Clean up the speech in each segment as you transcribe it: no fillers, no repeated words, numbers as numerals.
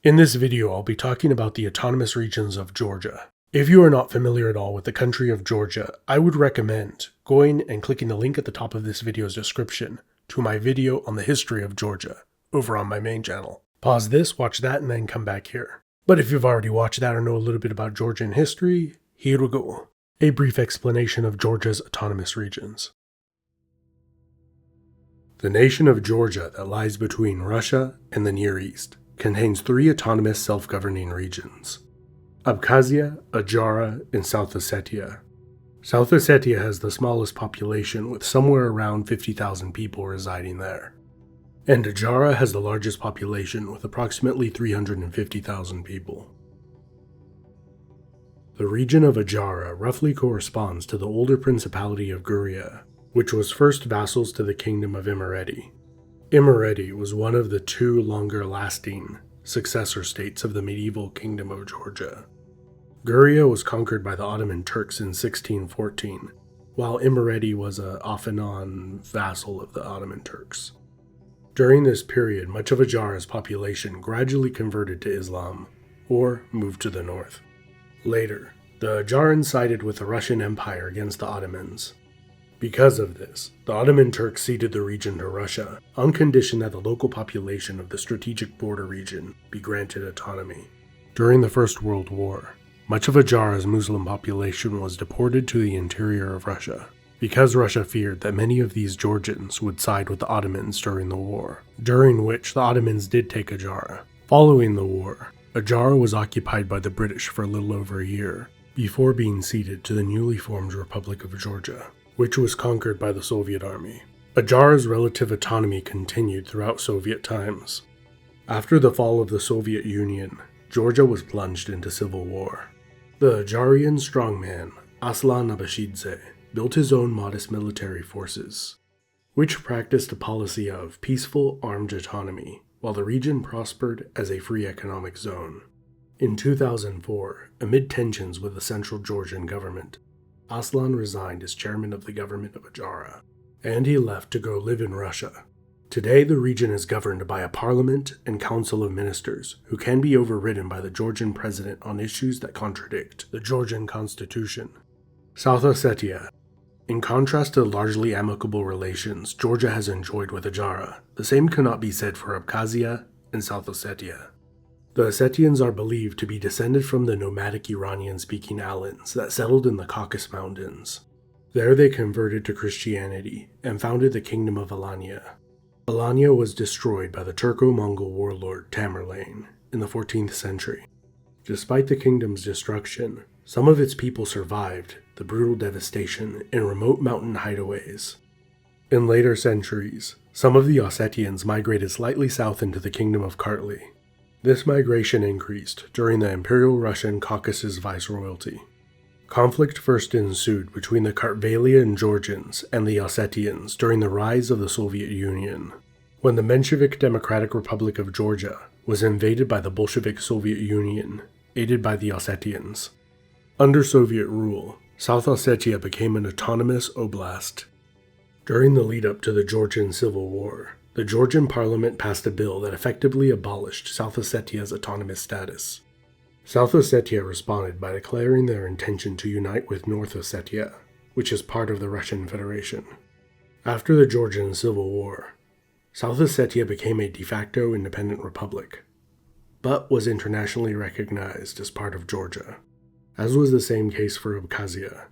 In this video, I'll be talking about the autonomous regions of Georgia. If you are not familiar at all with the country of Georgia, I would recommend going and clicking the link at the top of this video's description to my video on the history of Georgia over on my main channel. Pause this, watch that, and then come back here. But if you've already watched that or know a little bit about Georgian history, here we go. A brief explanation of Georgia's autonomous regions. The nation of Georgia that lies between Russia and the Near East contains three autonomous self-governing regions: Abkhazia, Adjara, and South Ossetia. South Ossetia has the smallest population, with somewhere around 50,000 people residing there. And Adjara has the largest population, with approximately 350,000 people. The region of Adjara roughly corresponds to the older Principality of Guria, which was first vassals to the Kingdom of Imereti. Imereti was one of the two longer-lasting successor states of the medieval Kingdom of Georgia. Guria was conquered by the Ottoman Turks in 1614, while Imereti was an off-and-on vassal of the Ottoman Turks. During this period, much of Adjara's population gradually converted to Islam, or moved to the north. Later, the Adjarans sided with the Russian Empire against the Ottomans. Because of this, the Ottoman Turks ceded the region to Russia, on condition that the local population of the strategic border region be granted autonomy. During the First World War, much of Adjara's Muslim population was deported to the interior of Russia, because Russia feared that many of these Georgians would side with the Ottomans during the war, during which the Ottomans did take Adjara. Following the war, Adjara was occupied by the British for a little over a year, before being ceded to the newly formed Republic of Georgia, which was conquered by the Soviet Army. Adjara's relative autonomy continued throughout Soviet times. After the fall of the Soviet Union, Georgia was plunged into civil war. The Adjarian strongman, Aslan Abashidze, built his own modest military forces, which practiced a policy of peaceful armed autonomy, while the region prospered as a free economic zone. In 2004, amid tensions with the central Georgian government, Aslan resigned as chairman of the government of Adjara, and he left to go live in Russia. Today, the region is governed by a parliament and council of ministers who can be overridden by the Georgian president on issues that contradict the Georgian constitution. South Ossetia. In contrast to the largely amicable relations Georgia has enjoyed with Adjara, the same cannot be said for Abkhazia and South Ossetia. The Ossetians are believed to be descended from the nomadic Iranian-speaking Alans that settled in the Caucasus Mountains. There they converted to Christianity and founded the Kingdom of Alania. Alania was destroyed by the Turco-Mongol warlord Tamerlane in the 14th century. Despite the kingdom's destruction, some of its people survived the brutal devastation in remote mountain hideaways. In later centuries, some of the Ossetians migrated slightly south into the Kingdom of Kartli. This migration increased during the Imperial Russian Caucasus Viceroyalty. Conflict first ensued between the Kartvelian Georgians and the Ossetians during the rise of the Soviet Union, when the Menshevik Democratic Republic of Georgia was invaded by the Bolshevik Soviet Union, aided by the Ossetians. Under Soviet rule, South Ossetia became an autonomous oblast. During the lead-up to the Georgian Civil War, the Georgian parliament passed a bill that effectively abolished South Ossetia's autonomous status. South Ossetia responded by declaring their intention to unite with North Ossetia, which is part of the Russian Federation. After the Georgian Civil War, South Ossetia became a de facto independent republic, but was internationally recognized as part of Georgia, as was the same case for Abkhazia.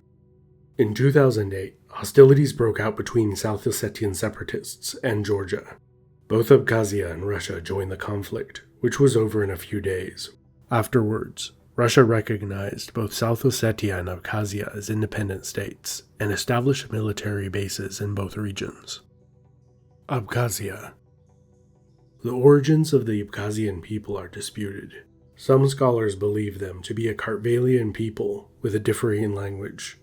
In 2008, hostilities broke out between South Ossetian separatists and Georgia. Both Abkhazia and Russia joined the conflict, which was over in a few days. Afterwards, Russia recognized both South Ossetia and Abkhazia as independent states and established military bases in both regions. Abkhazia. The origins of the Abkhazian people are disputed. Some scholars believe them to be a Kartvelian people with a differing language.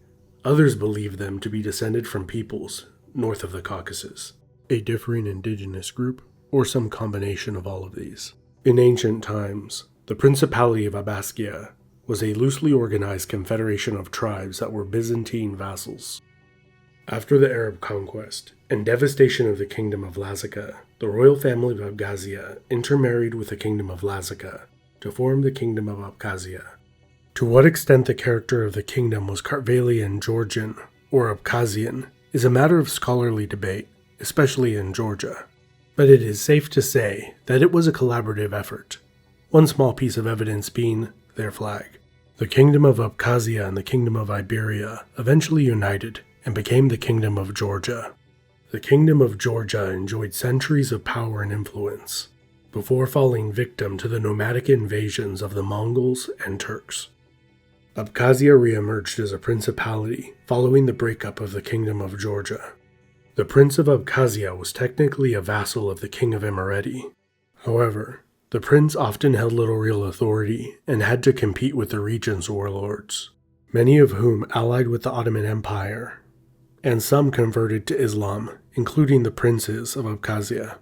Others believe them to be descended from peoples north of the Caucasus, a differing indigenous group, or some combination of all of these. In ancient times, the Principality of Abkhazia was a loosely organized confederation of tribes that were Byzantine vassals. After the Arab conquest and devastation of the Kingdom of Lazica, the royal family of Abkhazia intermarried with the Kingdom of Lazica to form the Kingdom of Abkhazia. To what extent the character of the kingdom was Kartvelian Georgian or Abkhazian is a matter of scholarly debate, especially in Georgia. But it is safe to say that it was a collaborative effort, one small piece of evidence being their flag. The Kingdom of Abkhazia and the Kingdom of Iberia eventually united and became the Kingdom of Georgia. The Kingdom of Georgia enjoyed centuries of power and influence, before falling victim to the nomadic invasions of the Mongols and Turks. Abkhazia re-emerged as a principality following the breakup of the Kingdom of Georgia. The Prince of Abkhazia was technically a vassal of the King of Imereti. However, the prince often held little real authority and had to compete with the region's warlords, many of whom allied with the Ottoman Empire, and some converted to Islam, including the princes of Abkhazia.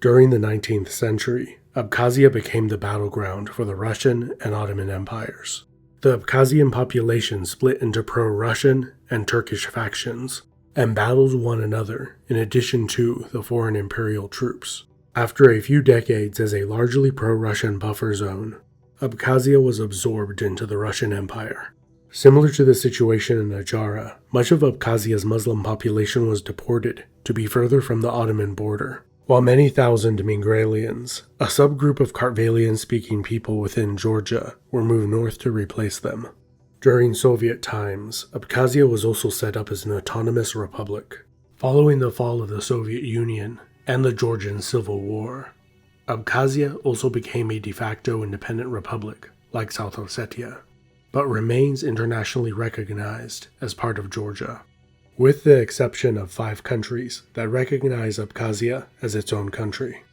During the 19th century, Abkhazia became the battleground for the Russian and Ottoman empires. The Abkhazian population split into pro-Russian and Turkish factions, and battled one another in addition to the foreign imperial troops. After a few decades as a largely pro-Russian buffer zone, Abkhazia was absorbed into the Russian Empire. Similar to the situation in Adjara, much of Abkhazia's Muslim population was deported to be further from the Ottoman border, while many thousand Mingrelians, a subgroup of Kartvelian-speaking people within Georgia, were moved north to replace them. During Soviet times, Abkhazia was also set up as an autonomous republic. Following the fall of the Soviet Union and the Georgian Civil War, Abkhazia also became a de facto independent republic, like South Ossetia, but remains internationally recognized as part of Georgia, with the exception of 5 countries that recognize Abkhazia as its own country.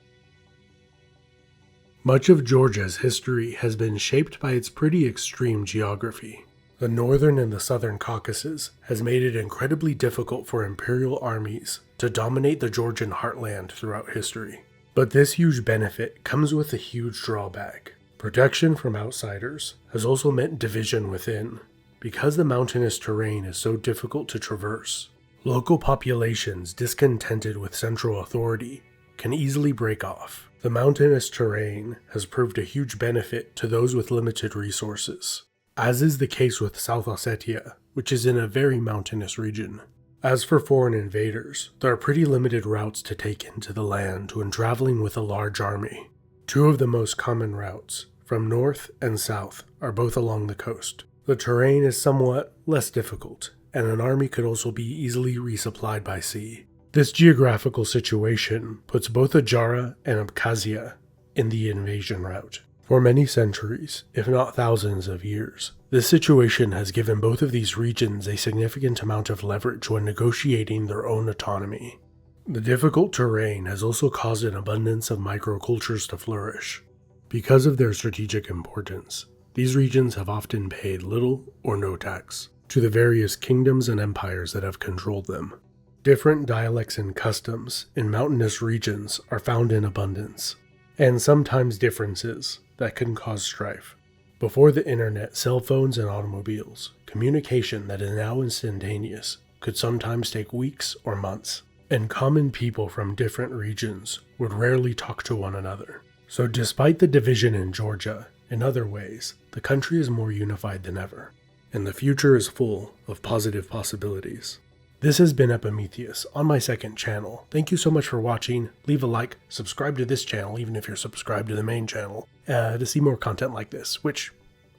Much of Georgia's history has been shaped by its pretty extreme geography. The northern and the southern Caucasus has made it incredibly difficult for imperial armies to dominate the Georgian heartland throughout history. But this huge benefit comes with a huge drawback. Protection from outsiders has also meant division within, because the mountainous terrain is so difficult to traverse. Local populations discontented with central authority can easily break off. The mountainous terrain has proved a huge benefit to those with limited resources, as is the case with South Ossetia, which is in a very mountainous region. As for foreign invaders, there are pretty limited routes to take into the land when traveling with a large army. 2 of the most common routes, from north and south, are both along the coast. The terrain is somewhat less difficult, and an army could also be easily resupplied by sea. This geographical situation puts both Adjara and Abkhazia in the invasion route. For many centuries, if not thousands of years, this situation has given both of these regions a significant amount of leverage when negotiating their own autonomy. The difficult terrain has also caused an abundance of microcultures to flourish. Because of their strategic importance, these regions have often paid little or no tax to the various kingdoms and empires that have controlled them. Different dialects and customs in mountainous regions are found in abundance, and sometimes differences that can cause strife. Before the internet, cell phones, and automobiles, communication that is now instantaneous could sometimes take weeks or months, and common people from different regions would rarely talk to one another. So despite the division in Georgia, in other ways, the country is more unified than ever, and the future is full of positive possibilities. This has been Epimetheus on my second channel. Thank you so much for watching. Leave a like, subscribe to this channel, even if you're subscribed to the main channel, to see more content like this, which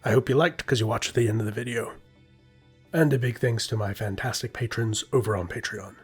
I hope you liked because you watched the end of the video. And a big thanks to my fantastic patrons over on Patreon.